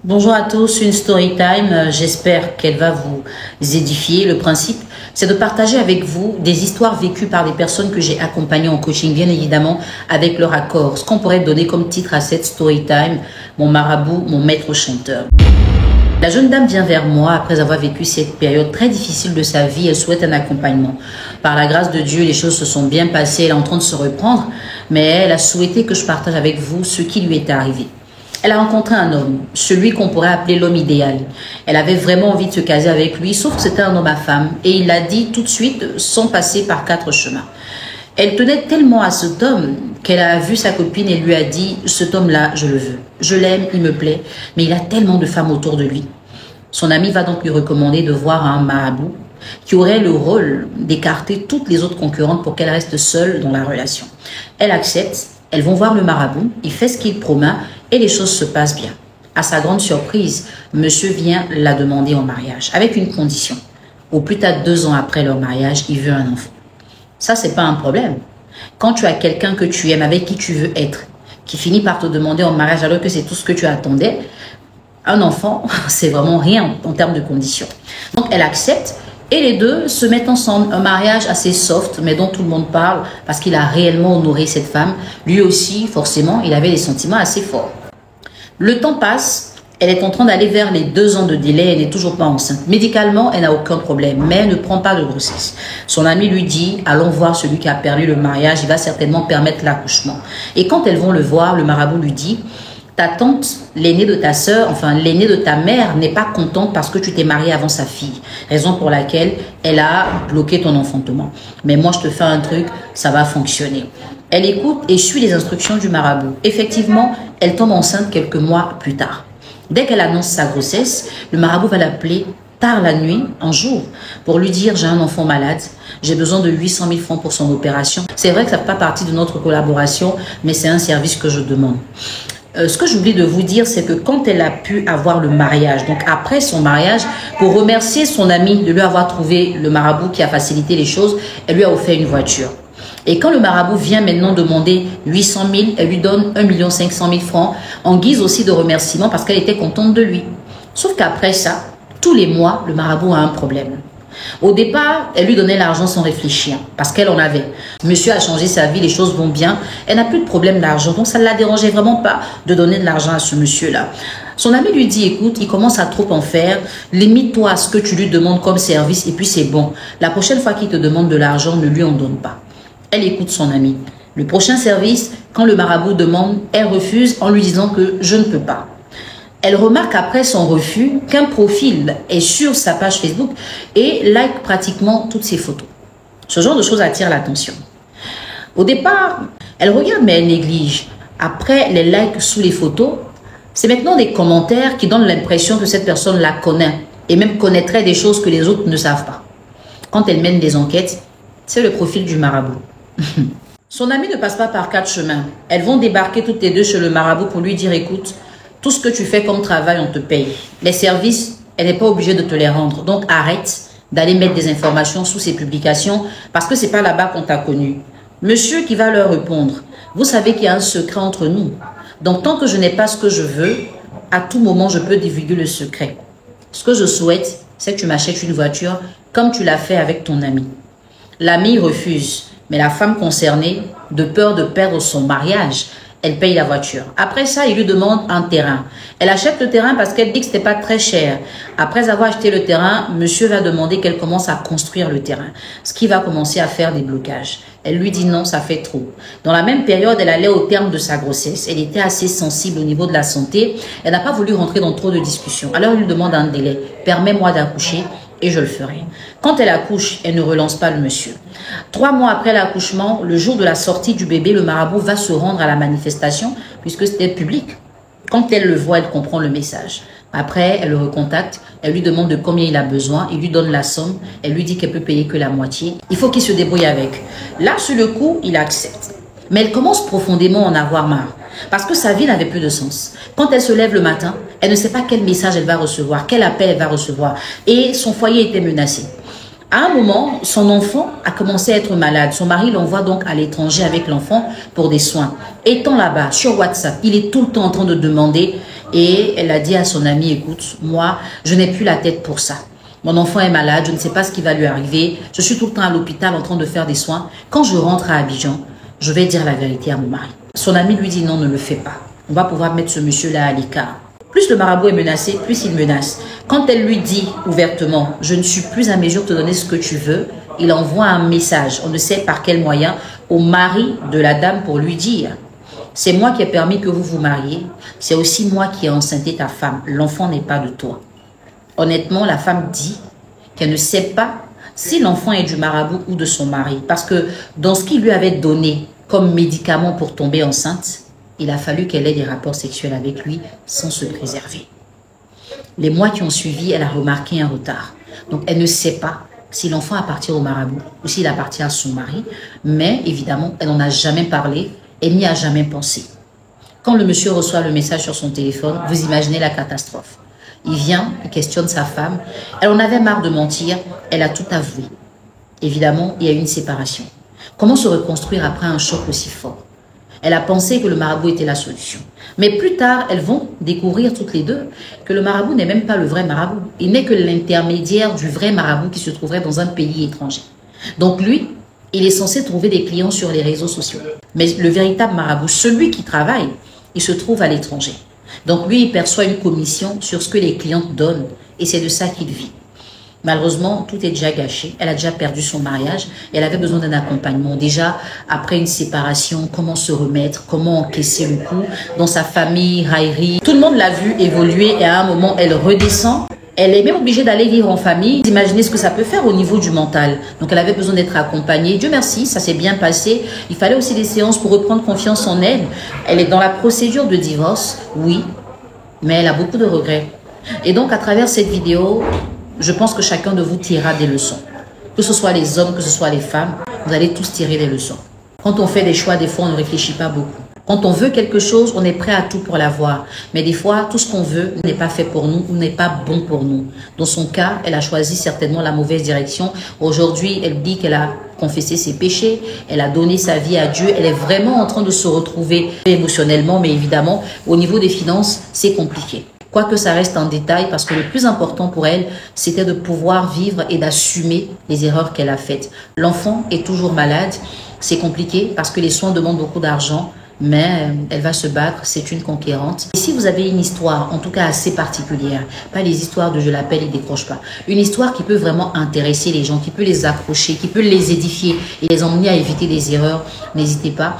Bonjour à tous, une story time. J'espère qu'elle va vous édifier. Le principe, c'est de partager avec vous des histoires vécues par des personnes que j'ai accompagnées en coaching, bien évidemment, avec leur accord. Ce qu'on pourrait donner comme titre à cette story time, mon marabout, mon maître chanteur. La jeune dame vient vers moi après avoir vécu cette période très difficile de sa vie. Elle souhaite un accompagnement. Par la grâce de Dieu, les choses se sont bien passées. Elle est en train de se reprendre, mais elle a souhaité que je partage avec vous ce qui lui est arrivé. Elle a rencontré un homme, celui qu'on pourrait appeler l'homme idéal. Elle avait vraiment envie de se caser avec lui, sauf que c'était un homme à femme. Et il l'a dit tout de suite, sans passer par 4 chemins. Elle tenait tellement à cet homme qu'elle a vu sa copine et lui a dit « Cet homme-là, je le veux. Je l'aime, il me plaît, mais il a tellement de femmes autour de lui. » Son ami va donc lui recommander de voir un marabout qui aurait le rôle d'écarter toutes les autres concurrentes pour qu'elle reste seule dans la relation. Elle accepte, elles vont voir le marabout, il fait ce qu'il promet et les choses se passent bien. À sa grande surprise, monsieur vient la demander en mariage avec une condition. Au plus tard 2 ans après leur mariage, il veut un enfant. Ça, c'est pas un problème. Quand tu as quelqu'un que tu aimes, avec qui tu veux être, qui finit par te demander en mariage alors que c'est tout ce que tu attendais, un enfant, c'est vraiment rien en termes de conditions. Donc, elle accepte et les deux se mettent ensemble. Un mariage assez soft, mais dont tout le monde parle parce qu'il a réellement honoré cette femme. Lui aussi, forcément, il avait des sentiments assez forts. Le temps passe. Elle est en train d'aller vers les 2 ans de délai, elle n'est toujours pas enceinte. Médicalement, elle n'a aucun problème, mais elle ne prend pas de grossesse. Son ami lui dit, allons voir celui qui a perdu le mariage, il va certainement permettre l'accouchement. Et quand elles vont le voir, le marabout lui dit, ta tante, l'aînée de ta sœur, enfin l'aînée de ta mère n'est pas contente parce que tu t'es mariée avant sa fille. Raison pour laquelle elle a bloqué ton enfantement. Mais moi, je te fais un truc, ça va fonctionner. Elle écoute et suit les instructions du marabout. Effectivement, elle tombe enceinte quelques mois plus tard. Dès qu'elle annonce sa grossesse, le marabout va l'appeler tard la nuit, un jour, pour lui dire « j'ai un enfant malade, j'ai besoin de 800 000 francs pour son opération ». C'est vrai que ça ne fait pas partie de notre collaboration, mais c'est un service que je demande. Ce que j'oublie de vous dire, c'est que quand elle a pu avoir le mariage, donc après son mariage, pour remercier son ami de lui avoir trouvé le marabout qui a facilité les choses, elle lui a offert une voiture. Et quand le marabout vient maintenant demander 800 000, elle lui donne 1 500 000 francs en guise aussi de remerciement parce qu'elle était contente de lui. Sauf qu'après ça, tous les mois, le marabout a un problème. Au départ, elle lui donnait l'argent sans réfléchir parce qu'elle en avait. Monsieur a changé sa vie, les choses vont bien. Elle n'a plus de problème d'argent, donc ça ne la dérangeait vraiment pas de donner de l'argent à ce monsieur-là. Son ami lui dit, écoute, il commence à trop en faire, limite-toi à ce que tu lui demandes comme service et puis c'est bon. La prochaine fois qu'il te demande de l'argent, ne lui en donne pas. Elle écoute son ami. Le prochain service, quand le marabout demande, elle refuse en lui disant que je ne peux pas. Elle remarque après son refus qu'un profil est sur sa page Facebook et like pratiquement toutes ses photos. Ce genre de choses attire l'attention. Au départ, elle regarde mais elle néglige. Après les likes sous les photos, c'est maintenant des commentaires qui donnent l'impression que cette personne la connaît et même connaîtrait des choses que les autres ne savent pas. Quand elle mène des enquêtes, c'est le profil du marabout. Son amie ne passe pas par 4 chemins. Elles vont débarquer toutes les deux chez le marabout pour lui dire, écoute, tout ce que tu fais comme travail, on te paye. Les services, elle n'est pas obligée de te les rendre. Donc arrête d'aller mettre des informations sous ses publications parce que c'est pas là-bas qu'on t'a connu. Monsieur qui va leur répondre, vous savez qu'il y a un secret entre nous. Donc tant que je n'ai pas ce que je veux, à tout moment je peux divulguer le secret. Ce que je souhaite, c'est que tu m'achètes une voiture comme tu l'as fait avec ton ami. L'ami refuse, mais la femme concernée, de peur de perdre son mariage, elle paye la voiture. Après ça, il lui demande un terrain. Elle achète le terrain parce qu'elle dit que ce n'était pas très cher. Après avoir acheté le terrain, monsieur va demander qu'elle commence à construire le terrain, ce qui va commencer à faire des blocages. Elle lui dit non, ça fait trop. Dans la même période, elle allait au terme de sa grossesse. Elle était assez sensible au niveau de la santé. Elle n'a pas voulu rentrer dans trop de discussions. Alors, elle lui demande un délai. Permets-moi d'accoucher et je le ferai. Quand elle accouche, elle ne relance pas le monsieur. 3 mois après l'accouchement, le jour de la sortie du bébé, le marabout va se rendre à la manifestation puisque c'était public. Quand elle le voit, elle comprend le message. Après, elle le recontacte, elle lui demande de combien il a besoin, il lui donne la somme, elle lui dit qu'elle peut payer que la moitié. Il faut qu'il se débrouille avec. Là, sur le coup, il accepte. Mais elle commence profondément à en avoir marre. Parce que sa vie n'avait plus de sens. Quand elle se lève le matin, elle ne sait pas quel message elle va recevoir, quel appel elle va recevoir. Et son foyer était menacé. À un moment, son enfant a commencé à être malade. Son mari l'envoie donc à l'étranger avec l'enfant pour des soins. Étant là-bas, sur WhatsApp, il est tout le temps en train de demander Et elle a dit à son ami, écoute, moi, je n'ai plus la tête pour ça. Mon enfant est malade, je ne sais pas ce qui va lui arriver. Je suis tout le temps à l'hôpital en train de faire des soins. Quand je rentre à Abidjan, je vais dire la vérité à mon mari. Son ami lui dit non, ne le fais pas. On va pouvoir mettre ce monsieur-là à l'écart. Plus le marabout est menacé, plus il menace. Quand elle lui dit ouvertement, je ne suis plus à mesure de te donner ce que tu veux, il envoie un message, on ne sait par quel moyen, au mari de la dame pour lui dire, c'est moi qui ai permis que vous vous mariez, c'est aussi moi qui ai enceinté ta femme, l'enfant n'est pas de toi. Honnêtement, la femme dit qu'elle ne sait pas si l'enfant est du marabout ou de son mari, parce que dans ce qu'il lui avait donné comme médicament pour tomber enceinte, il a fallu qu'elle ait des rapports sexuels avec lui sans se préserver. Les mois qui ont suivi, elle a remarqué un retard. Donc, elle ne sait pas si l'enfant appartient au marabout ou s'il appartient à son mari. Mais, évidemment, elle n'en a jamais parlé. Elle n'y a jamais pensé. Quand le monsieur reçoit le message sur son téléphone, vous imaginez la catastrophe. Il vient, il questionne sa femme. Elle en avait marre de mentir. Elle a tout avoué. Évidemment, il y a eu une séparation. Comment se reconstruire après un choc aussi fort? Elle a pensé que le marabout était la solution. Mais plus tard, elles vont découvrir toutes les deux que le marabout n'est même pas le vrai marabout. Il n'est que l'intermédiaire du vrai marabout qui se trouverait dans un pays étranger. Donc lui, il est censé trouver des clients sur les réseaux sociaux. Mais le véritable marabout, celui qui travaille, il se trouve à l'étranger. Donc lui, il perçoit une commission sur ce que les clientes donnent. Et c'est de ça qu'il vit. Malheureusement, tout est déjà gâché. Elle a déjà perdu son mariage. Elle avait besoin d'un accompagnement. Déjà, après une séparation, comment se remettre, comment encaisser le coup. Dans sa famille, raillerie. Tout le monde l'a vu évoluer et à un moment, elle redescend. Elle est même obligée d'aller vivre en famille. Imaginez ce que ça peut faire au niveau du mental. Donc, elle avait besoin d'être accompagnée. Dieu merci, ça s'est bien passé. Il fallait aussi des séances pour reprendre confiance en elle. Elle est dans la procédure de divorce, oui, mais elle a beaucoup de regrets. Et donc, à travers cette vidéo, je pense que chacun de vous tirera des leçons. Que ce soit les hommes, que ce soit les femmes, vous allez tous tirer des leçons. Quand on fait des choix, des fois, on ne réfléchit pas beaucoup. Quand on veut quelque chose, on est prêt à tout pour l'avoir. Mais des fois, tout ce qu'on veut n'est pas fait pour nous ou n'est pas bon pour nous. Dans son cas, elle a choisi certainement la mauvaise direction. Aujourd'hui, elle dit qu'elle a confessé ses péchés, elle a donné sa vie à Dieu. Elle est vraiment en train de se retrouver émotionnellement, mais évidemment, au niveau des finances, c'est compliqué. Quoique ça reste un détail, parce que le plus important pour elle, c'était de pouvoir vivre et d'assumer les erreurs qu'elle a faites. L'enfant est toujours malade, c'est compliqué parce que les soins demandent beaucoup d'argent, mais elle va se battre, c'est une conquérante. Et si vous avez une histoire, en tout cas assez particulière, pas les histoires de je l'appelle, il décroche pas, une histoire qui peut vraiment intéresser les gens, qui peut les accrocher, qui peut les édifier et les emmener à éviter des erreurs, n'hésitez pas.